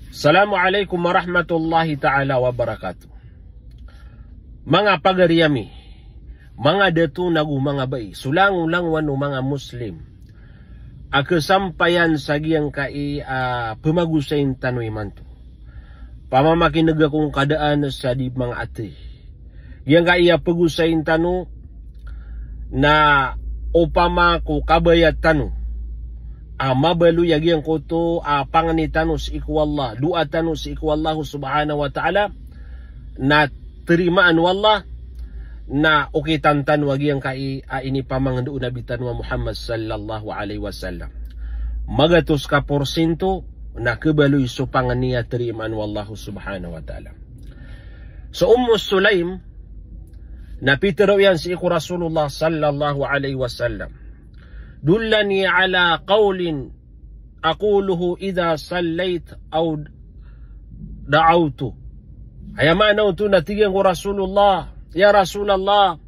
Assalamualaikum warahmatullahi ta'ala wabarakatuh. Mga pagariyami, mga datu nagu mga bay, sulang-ulang wano mga Muslim, akasampayan sa giyang kai pemagusain tanoy manto. Pamamakinag akong kadaan sa di mga ate. Giyang kai pagusain tano na upama ko kabayat tano. Mabalu yagiang ko to panganitano si ikwallah, duatano si ikwallahu subhanahu wa ta'ala na terimaan wallah na ukitantan wagiang kai ini pamangandu nabitan wa Muhammad sallallahu alaihi wasallam. Magatus ka porsinto na kebaluy so panganiya terimaan wallahu subhanahu wa ta'ala. So Sulaim na pitero yan si iku Rasulullah sallallahu alaihi wasallam. Dullani ala qawlin aquluhu idha sallayt aw da'awtu. Ayamana utu natigan ko Rasulullah, ya Rasulullah,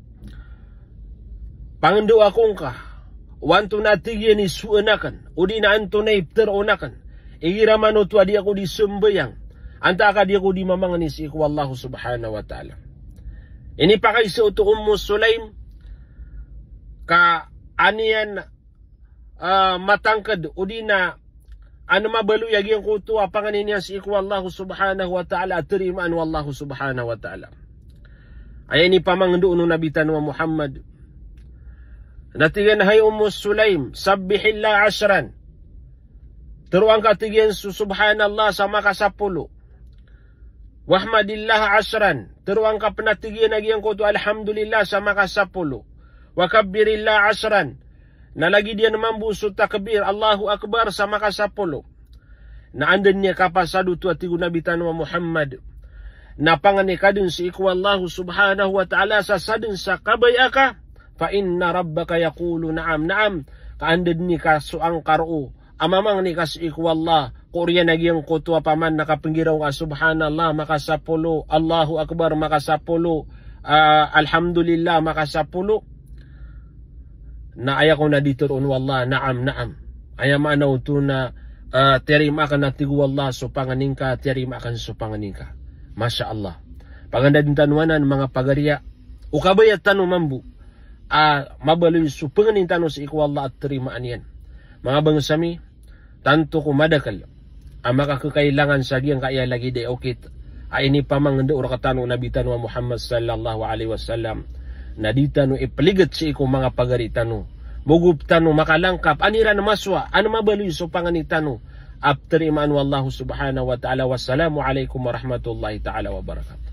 pangandu akong ka, wanto natigan ni suanakan, udi na anto na ipteronakan, igiraman utu adi ako di sumbayang, anta ka di ako di mamanganis iku Allah subhanahu wa ta'ala. Ini pakai sa utu Sulaim, ka aniyan matangkad udina ano mabalu yagiang kuto apangan niya si iku Allah subhanahu wa ta'ala terimaan wallahu subhanahu wa ta'ala. Ay ni pamangdo no nabitan wa Muhammad. Natigan hay Sulaim sabbihillah ashran. Teruang katigan subhanallah sama ka 10. Wahmadillah ashran. Teruang ka penatigan yagiang kuto alhamdulillah sama ka 10. Wa kabbirillah ashran. Na lagi dia namambuso takbir Allahu Akbar sama ka 10. Na andan niya kapasadu tu atigu nabitan wa Muhammad. Na pangani kadin si iku Allah subhanahu wa ta'ala sa sadin sa kabayaka. Fa inna rabbaka yaqulu na'am na'am. Kaandan ni ka suang karo. Amamang ni ka si iku Allah. Korea nagyang kutwa paman nakapanggiraw ka subhanallah maka 10. Allahu Akbar maka 10. Alhamdulillah maka 10. Na aya ko na dito ron wallah naam naam aya maanaw to na terima akan natigu wallah so panganing ka terima akan so panganing ka masya Allah paganda din tanuanan mga pagariya ukabayat tanu mambu mabaluy so panganing tanu sa iku wallah at terimaan yan mga bangsami tanto ko madakal makakakailangan sa giyang kaya lagi de okit ini pamanganda ura katanu nabitan wa Muhammad sallallahu alaihi wasallam na ditano ipaligat si iku mga pagaritano mugup tano makalangkap anira na maswa ano mabaluy so panganitano after iman wallahu subhanahu wa ta'ala wassalamu alaikum warahmatullahi ta'ala wabarakatuh.